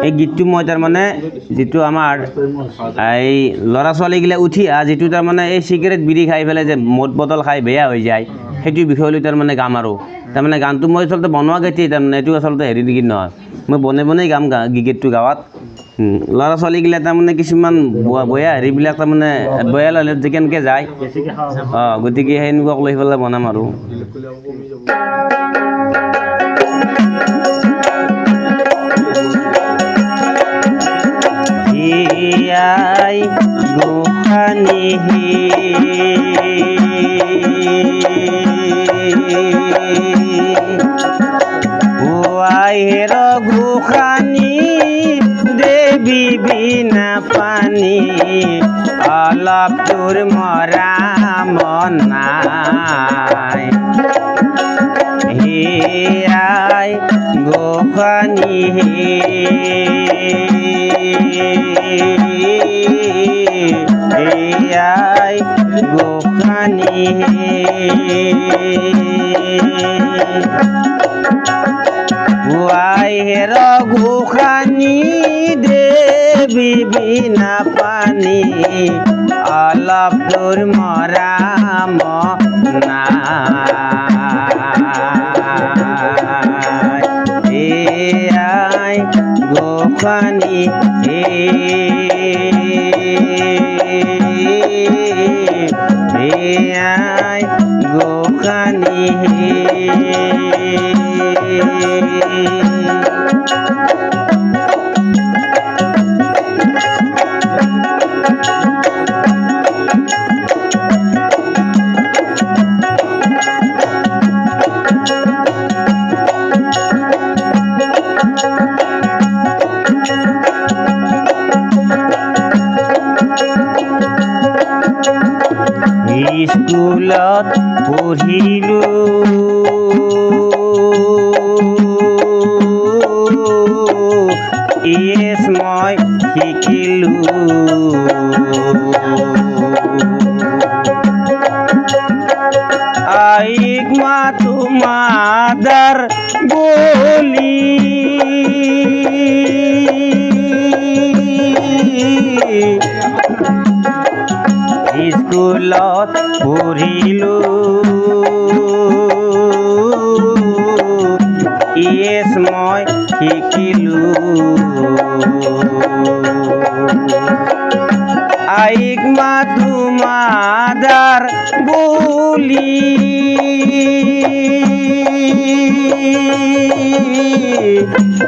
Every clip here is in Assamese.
এই গীতটো মই তাৰমানে যিটো আমাৰ এই ল'ৰা ছোৱালীগিলা উঠি যিটো তাৰমানে এই চিগাৰেট বিড়ি খাই পেলাই যে মদ বটল খাই বেয়া হৈ যায় সেইটো বিষয় লৈ তাৰমানে গাম আৰু তাৰমানে গানটো মই আচলতে বনোৱা গীতেই তাৰমানে এইটো আচলতে হেৰি গীত নহয় মই বনাই গাম গীতটো গাঁৱত ল'ৰা ছোৱালীগিলা তাৰমানে কিছুমান বয়া হেৰিবিলাক তাৰমানে বয়া ল'লে যে কেনেকৈ যায় গতিকে সেনেকুৱাক লৈ পেলাই বনাম আৰু আই গোসানী আইৰ গোসানী দেৱী বিনা পানী অলপ তোৰ মৰাম নাই হে আই গোসানী আই গোসানী আইৰ গোসানী দেৱী বিনা পানী অলপ তোৰ মৰাম নাই আই গোসানী আই গোসানী স্কুলত পঢ়িলোঁ ইয়েছ মই শিকিলোঁ আইক মাতো মাদাৰ বুলি স্কুলত পঢ়িলোঁ ইয়েছ মই শিকিলোঁ আইক মাতো মাদাৰ বুলি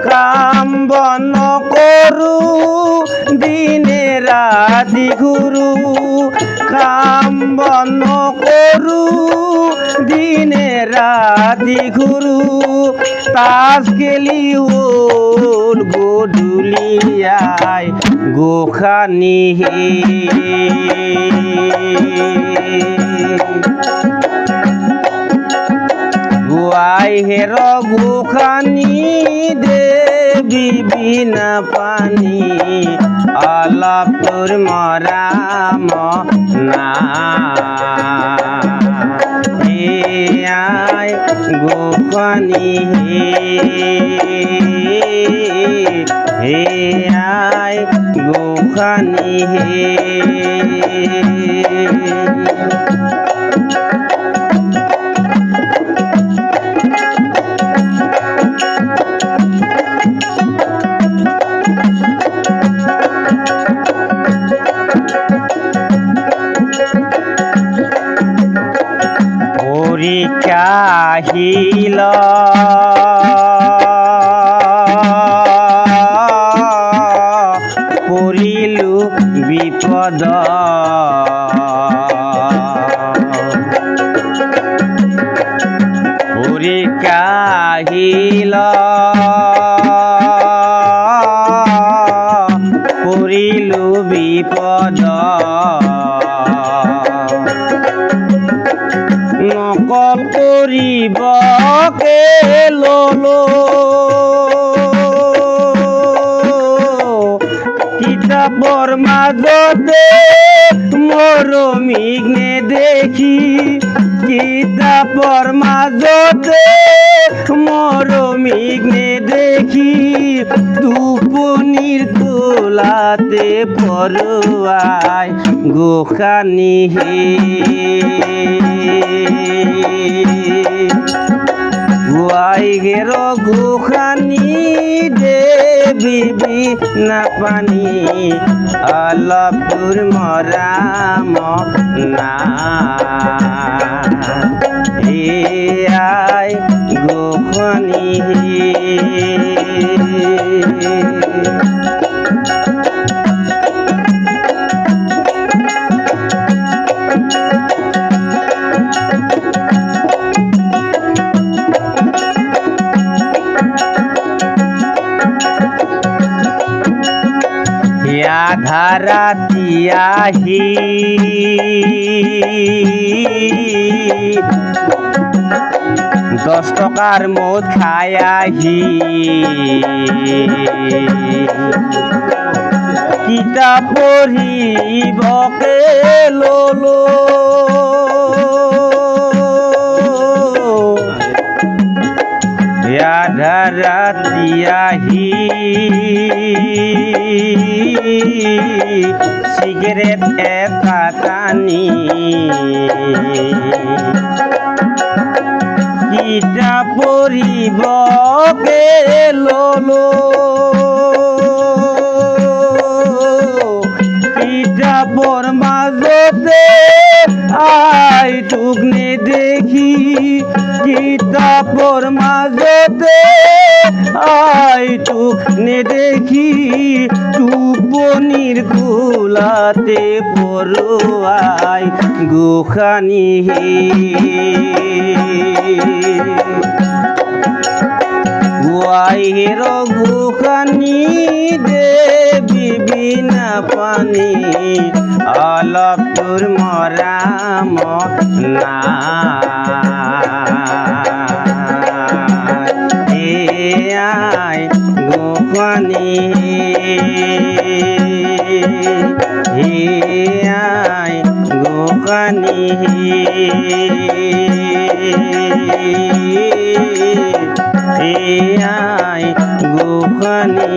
কাম বন কৰোঁ দিনে ৰাতি ঘূৰোঁ কাম বন কৰোঁ দিনে ৰাতি ঘূৰোঁ তাচ খেলি হ'ল গধূলি আই গোসানী আইৰ গোসানী দেৱী বিনা পানী অলপ তোৰ মৰাম নাই আই গোসানী আই গোসানী পৰীক্ষা আহিল পৰিলোঁ বিপদ পৰীক্ষা আহিল পৰিলোঁ বিপদ নকল কৰিবকে ললো কিতাপৰ মাজতে মৰমীক নেদেখি কিতাপৰ মাজতে মরমিক নে দেখি দুপনির কোলাতে পড়ুয়ায় গোখানি হে গুয়াই গের গোখানি দে বিবি না পানি অলপ দূর মরাম না আই গোখানি ধারাতিয়াহি 10 টাকার মদ খায়াহি কিতাব পড়িবকে ললো ধারাতিয়াহি সিগারেট এটা টানি কিতাব পড়িবকে ললো কিতাবৰ মাজতে আই তোক নেদেখি কিতাবৰ মাজতে আই তোক নেদেখি টোপনিৰ কোলাতে পৰুৱাই গোসানী গুৱাইৰ গোসানী দে বিবিনা পানী অলপ তোৰ মৰাম না আই গোসানী আই গোসানী আই গোসানী